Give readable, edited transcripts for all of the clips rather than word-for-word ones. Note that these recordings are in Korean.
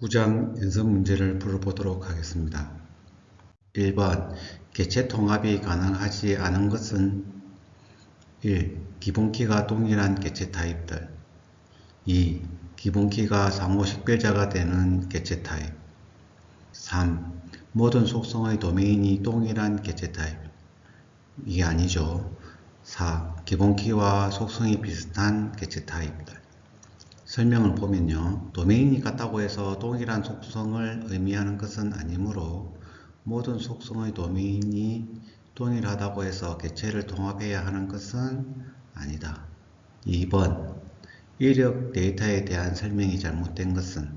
구장 연습 문제를 풀어보도록 하겠습니다. 1번 개체 통합이 가능하지 않은 것은 1. 기본키가 동일한 개체 타입들 2. 기본키가 상호 식별자가 되는 개체 타입 3. 모든 속성의 도메인이 동일한 개체 타입 이게 아니죠. 4. 기본키와 속성이 비슷한 개체 타입들 설명을 보면요. 도메인이 같다고 해서 동일한 속성을 의미하는 것은 아니므로 모든 속성의 도메인이 동일하다고 해서 개체를 통합해야 하는 것은 아니다. 2번 이력 데이터에 대한 설명이 잘못된 것은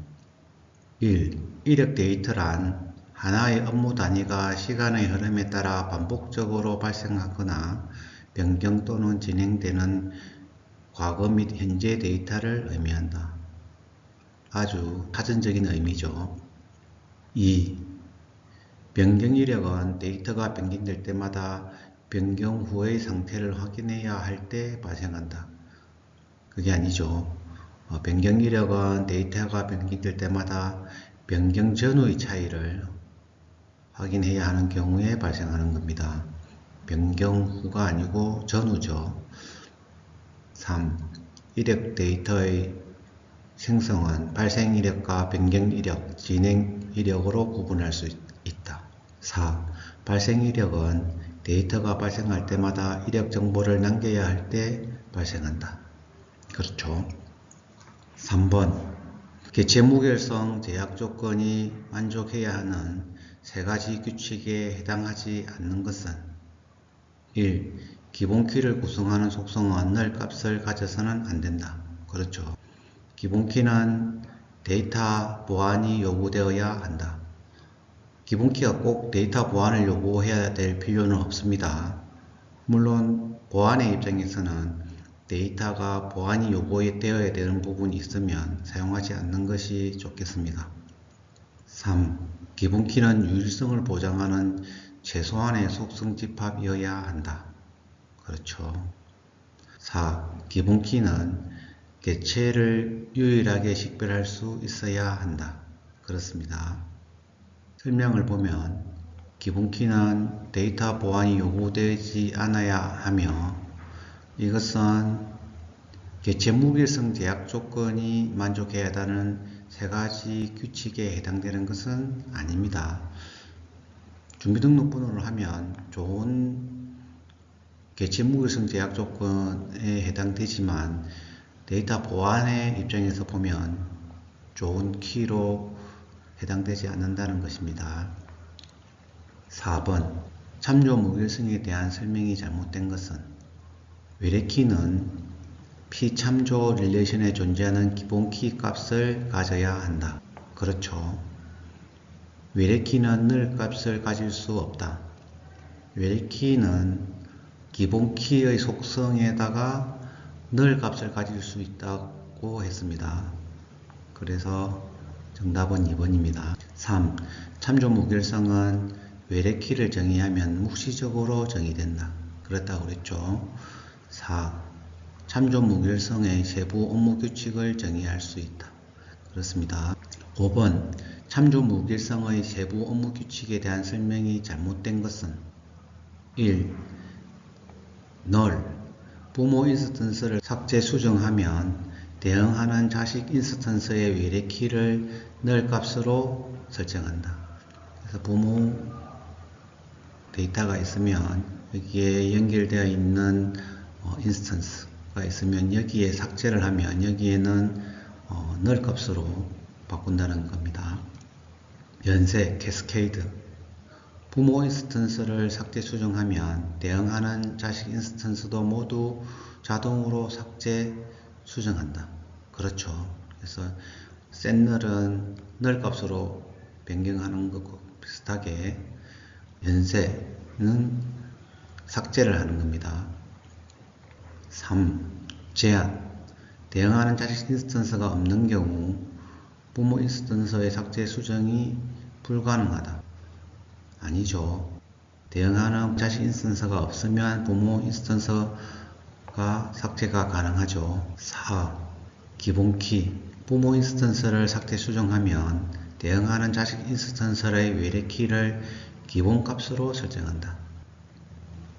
1. 이력 데이터란 하나의 업무 단위가 시간의 흐름에 따라 반복적으로 발생하거나 변경 또는 진행되는 과거 및 현재 데이터를 의미한다. 아주 사전적인 의미죠. 2. 변경 이력은 데이터가 변경될 때마다 변경 후의 상태를 확인해야 할 때 발생한다. 그게 아니죠. 변경 이력은 데이터가 변경될 때마다 변경 전후의 차이를 확인해야 하는 경우에 발생하는 겁니다. 변경 후가 아니고 전후죠. 3. 이력 데이터의 생성은 발생 이력과 변경 이력, 진행 이력으로 구분할 수 있다. 4. 발생 이력은 데이터가 발생할 때마다 이력 정보를 남겨야 할 때 발생한다. 그렇죠. 3번 개체 무결성 제약 조건이 만족해야 하는 세 가지 규칙에 해당하지 않는 것은 1. 기본키를 구성하는 속성은 널 값을 가져서는 안 된다. 그렇죠. 기본키는 데이터 보안이 요구되어야 한다. 기본키가 꼭 데이터 보안을 요구해야 될 필요는 없습니다. 물론 보안의 입장에서는 데이터가 보안이 요구되어야 되는 부분이 있으면 사용하지 않는 것이 좋겠습니다. 3. 기본키는 유일성을 보장하는 최소한의 속성 집합이어야 한다. 그렇죠. 4. 기본키는 개체를 유일하게 식별할 수 있어야 한다. 그렇습니다. 설명을 보면 기본키는 데이터 보안이 요구되지 않아야 하며 이것은 개체 무결성 제약 조건이 만족해야 하는 세 가지 규칙에 해당되는 것은 아닙니다. 준비등록번호를 하면 좋은 개체 무결성 제약 조건에 해당되지만 데이터 보안의 입장에서 보면 좋은 키로 해당되지 않는다는 것입니다. 4번 참조 무결성에 대한 설명이 잘못된 것은 외래키는 피참조 릴레이션에 존재하는 기본키 값을 가져야 한다. 그렇죠. 외래키는 늘 값을 가질 수 없다. 외래키는 기본키의 속성에다가 늘 값을 가질 수 있다고 했습니다. 그래서 정답은 2번입니다. 3. 참조 무결성은 외래키를 정의하면 묵시적으로 정의된다. 그렇다고 그랬죠. 4. 참조 무결성의 세부 업무 규칙을 정의할 수 있다. 그렇습니다. 5번 참조 무결성의 세부 업무 규칙에 대한 설명이 잘못된 것은 1. 널 부모 인스턴스를 삭제 수정하면 대응하는 자식 인스턴스의 외래키를 널 값으로 설정한다. 그래서 부모 데이터가 있으면 여기에 연결되어 있는 인스턴스가 있으면 여기에 삭제를 하면 여기에는 널 값으로 바꾼다는 겁니다. 연쇄 캐스케이드 부모 인스턴스를 삭제 수정하면 대응하는 자식 인스턴스도 모두 자동으로 삭제 수정한다. 그렇죠. 그래서 센 널은 널 값으로 변경하는 것과 비슷하게 연쇄는 삭제를 하는 겁니다. 3. 제한 대응하는 자식 인스턴스가 없는 경우 부모 인스턴스의 삭제 수정이 불가능하다. 아니죠. 대응하는 자식 인스턴스가 없으면 부모 인스턴스가 삭제가 가능하죠. 4. 기본키 부모 인스턴스를 삭제 수정하면 대응하는 자식 인스턴스의 외래키를 기본값으로 설정한다.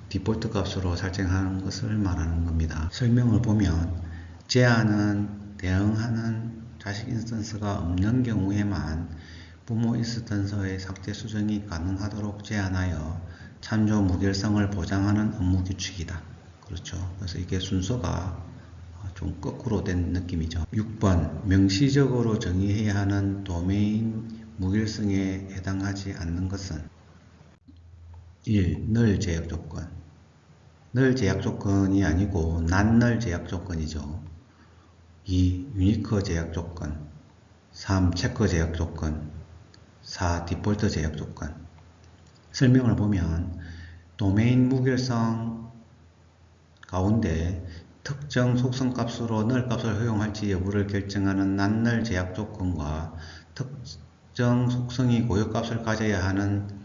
디폴트 값으로 설정하는 것을 말하는 겁니다. 설명을 보면 제한은 대응하는 자식 인스턴스가 없는 경우에만 부모 인스턴스의 삭제 수정이 가능하도록 제한하여 참조 무결성을 보장하는 업무 규칙이다. 그렇죠. 그래서 이게 순서가 좀 거꾸로 된 느낌이죠. 6번 명시적으로 정의해야 하는 도메인 무결성에 해당하지 않는 것은 1. 널 제약 조건. 널 제약 조건이 아니고 난널 제약 조건이죠. 2. 유니커 제약 조건. 3. 체커 제약 조건. 4. 디폴트 제약 조건. 설명을 보면 도메인 무결성 가운데 특정 속성 값으로 널 값을 허용할지 여부를 결정하는 난널 제약 조건과 특정 속성이 고유 값을 가져야 하는지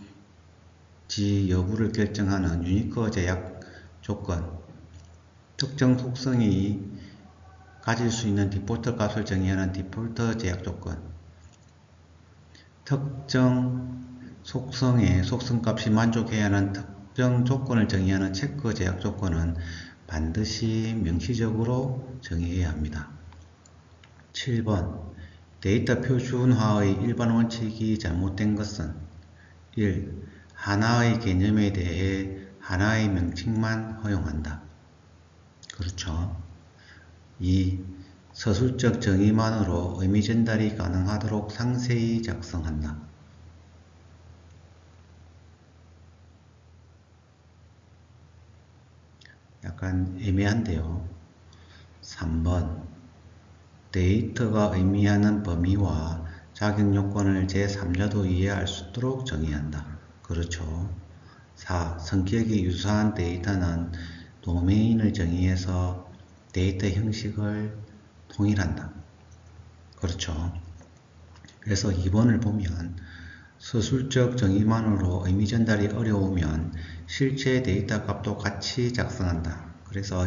여부를 결정하는 유니커 제약 조건, 특정 속성이 가질 수 있는 디폴트 값을 정의하는 디폴트 제약 조건, 특정 속성의 속성값이 만족해야 하는 특정 조건을 정의하는 체크 제약 조건은 반드시 명시적으로 정의해야 합니다. 7번 데이터 표준화의 일반 원칙이 잘못된 것은 1. 하나의 개념에 대해 하나의 명칭만 허용한다. 그렇죠. 2. 서술적 정의만으로 의미 전달이 가능하도록 상세히 작성한다. 약간 애매한데요. 3번 데이터가 의미하는 범위와 자격 요건을 제3자도 이해할 수 있도록 정의한다. 그렇죠. 4. 성격이 유사한 데이터는 도메인을 정의해서 데이터 형식을 통일한다. 그렇죠. 그래서 2번을 보면 서술적 정의만으로 의미 전달이 어려우면 실제 데이터 값도 같이 작성한다. 그래서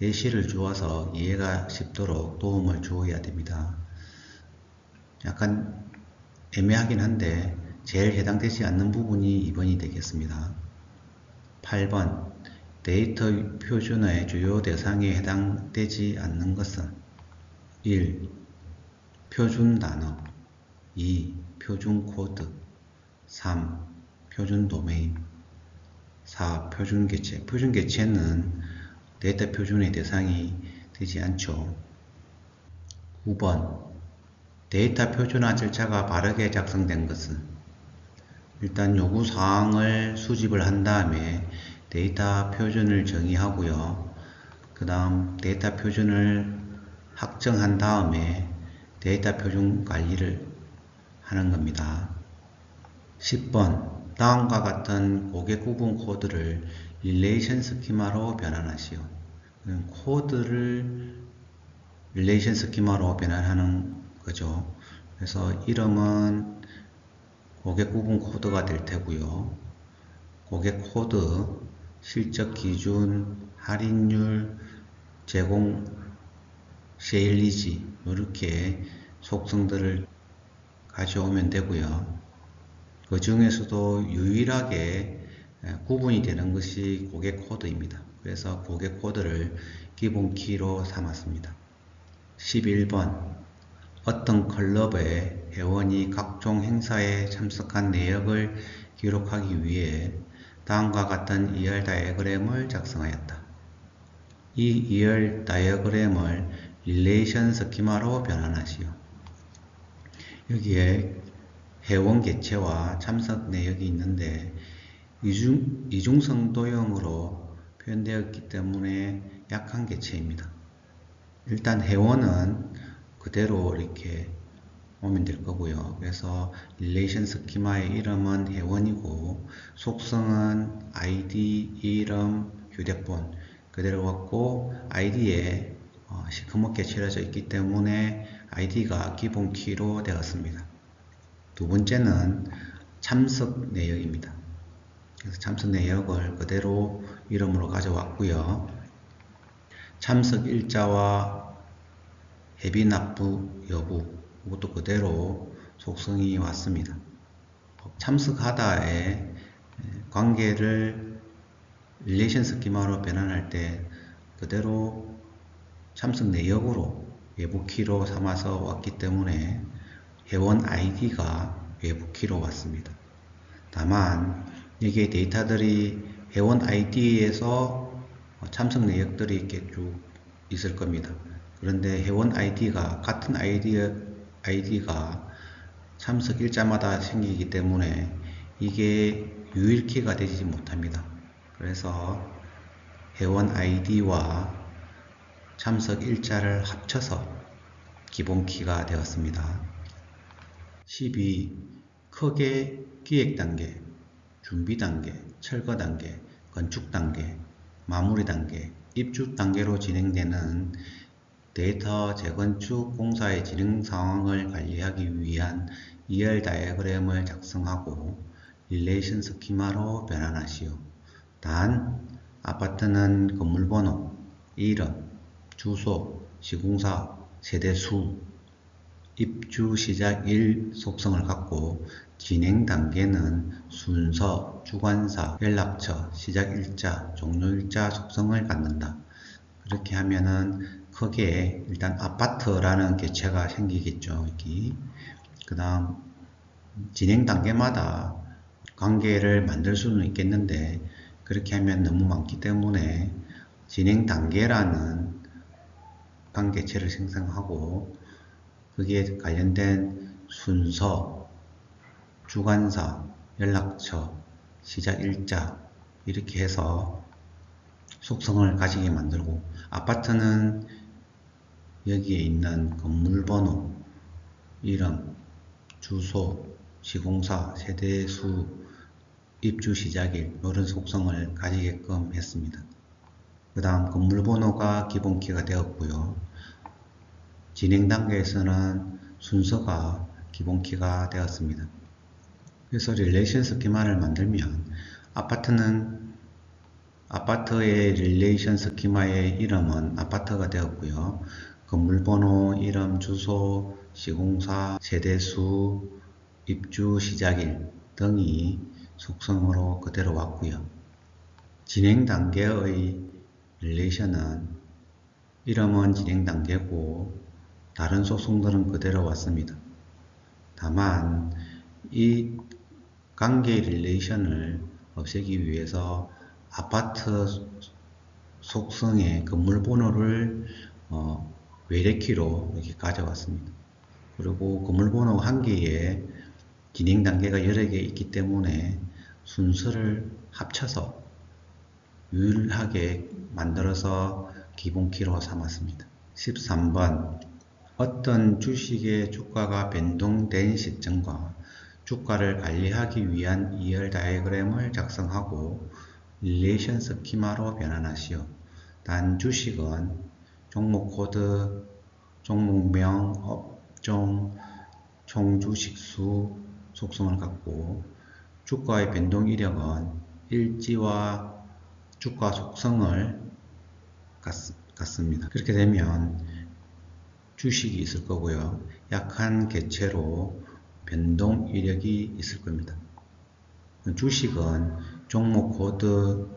예시를 주어서 이해가 쉽도록 도움을 주어야 됩니다. 약간 애매하긴 한데 제일 해당되지 않는 부분이 2번이 되겠습니다. 8번 데이터 표준의 주요 대상에 해당되지 않는 것은 1. 표준 단어 2. 표준 코드 3. 표준 도메인 4. 표준 개체. 표준 개체는 데이터 표준의 대상이 되지 않죠. 9번 데이터 표준화 절차가 바르게 작성된 것은 일단 요구사항을 수집을 한 다음에 데이터 표준을 정의하고요. 그 다음 데이터 표준을 확정한 다음에 데이터 표준 관리를 하는 겁니다. 10번 다음과 같은 고객 구분 코드를 릴레이션 스키마로 변환하시오. 코드를 릴레이션 스키마로 변환하는 거죠. 그래서 이름은 고객 구분 코드가 될 테고요. 고객 코드, 실적 기준, 할인율, 제공 세일리지 이렇게 속성들을 가져오면 되고요. 그 중에서도 유일하게 구분이 되는 것이 고객 코드입니다. 그래서 고객 코드를 기본 키로 삼았습니다. 11번 어떤 클럽의 회원이 각종 행사에 참석한 내역을 기록하기 위해 다음과 같은 ER 다이어그램을 작성하였다. 이 ER 다이어그램을 릴레이션 스키마로 변환하시오. 여기에 회원 개체와 참석 내역이 있는데 이중성도형으로 표현되었기 때문에 약한 개체입니다. 일단 회원은 그대로 이렇게 오면 될 거고요. 그래서 릴레이션 스키마의 이름은 회원이고 속성은 ID, 이름, 휴대폰 그대로 갖고 ID에 시커멓게 칠해져 있기 때문에 ID가 기본 키로 되었습니다. 두 번째는 참석 내역입니다. 그래서 참석 내역을 그대로 이름으로 가져왔고요. 참석 일자와 회비 납부 여부, 이것도 그대로 속성이 왔습니다. 참석하다의 관계를 릴레이션 스키마로 변환할 때 그대로 참석 내역으로 외부 키로 삼아서 왔기 때문에 회원 아이디가 외부 키로 왔습니다. 다만 여기에 데이터들이 회원 아이디에서 참석 내역들이 이렇게 쭉 있을 겁니다. 그런데 회원 아이디가 같은 아이디가 참석 일자마다 생기기 때문에 이게 유일키가 되지 못합니다. 그래서 회원 아이디와 참석 일자를 합쳐서 기본키가 되었습니다. 12. 크게 기획 단계, 준비 단계, 철거 단계, 건축 단계, 마무리 단계, 입주 단계로 진행되는 데이터 재건축 공사의 진행 상황을 관리하기 위한 ER 다이어그램을 작성하고 릴레이션 스키마로 변환하시오. 단, 아파트는 건물번호, 이름, 주소, 시공사, 세대수, 입주 시작일 속성을 갖고 진행 단계는 순서, 주관사, 연락처, 시작일자, 종료일자 속성을 갖는다. 그렇게 하면은 크게 일단 아파트라는 개체가 생기겠죠. 여기. 그 다음 진행 단계마다 관계를 만들 수는 있겠는데 그렇게 하면 너무 많기 때문에 진행 단계라는 관계체를 생성하고 거기에 관련된 순서, 주관사, 연락처, 시작일자 이렇게 해서 속성을 가지게 만들고 아파트는 여기에 있는 건물번호, 이름, 주소, 시공사, 세대수, 입주 시작일 이런 속성을 가지게끔 했습니다. 그 다음 건물번호가 기본키가 되었고요. 진행 단계에서는 순서가 기본키가 되었습니다. 그래서 릴레이션 스키마를 만들면 아파트의 릴레이션 스키마의 이름은 아파트가 되었고요. 건물번호, 이름, 주소, 시공사, 세대수, 입주 시작일 등이 속성으로 그대로 왔고요. 진행 단계의 릴레이션은 이름은 진행 단계고 다른 속성들은 그대로 왔습니다. 다만 이 관계 릴레이션을 없애기 위해서 아파트 속성의 건물 번호를 외래키로 이렇게 가져왔습니다. 그리고 건물 번호 한 개에 진행 단계가 여러 개 있기 때문에 순서를 합쳐서 유일하게 만들어서 기본키로 삼았습니다. 13번 어떤 주식의 주가가 변동된 시점과 주가를 관리하기 위한 ER 다이어그램을 작성하고 릴레이션 스키마로 변환하시오. 단 주식은 종목 코드, 종목명, 업종, 총주식수 속성을 갖고 주가의 변동 이력은 일지와 주가 속성을 갖습니다. 그렇게 되면 주식이 있을 거고요. 약한 개체로 변동 이력이 있을 겁니다. 주식은 종목 코드,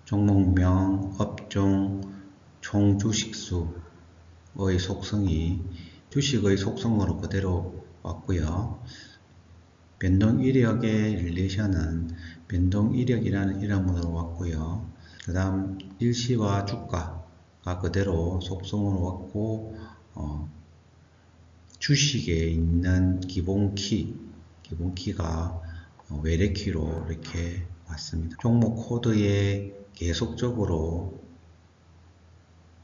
종목명, 업종, 총 주식수의 속성이 주식의 속성으로 그대로 왔고요. 변동 이력의 릴레이션은 변동 이력이라는 이름으로 왔고요. 그 다음 일시와 주가가 그대로 속성으로 왔고 주식에 있는 기본키가 외래키로 이렇게 왔습니다. 종목 코드에 계속적으로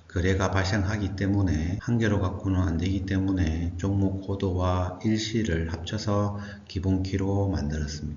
거래가 발생하기 때문에 한 개로 갖고는 안 되기 때문에 종목 코드와 일시를 합쳐서 기본키로 만들었습니다.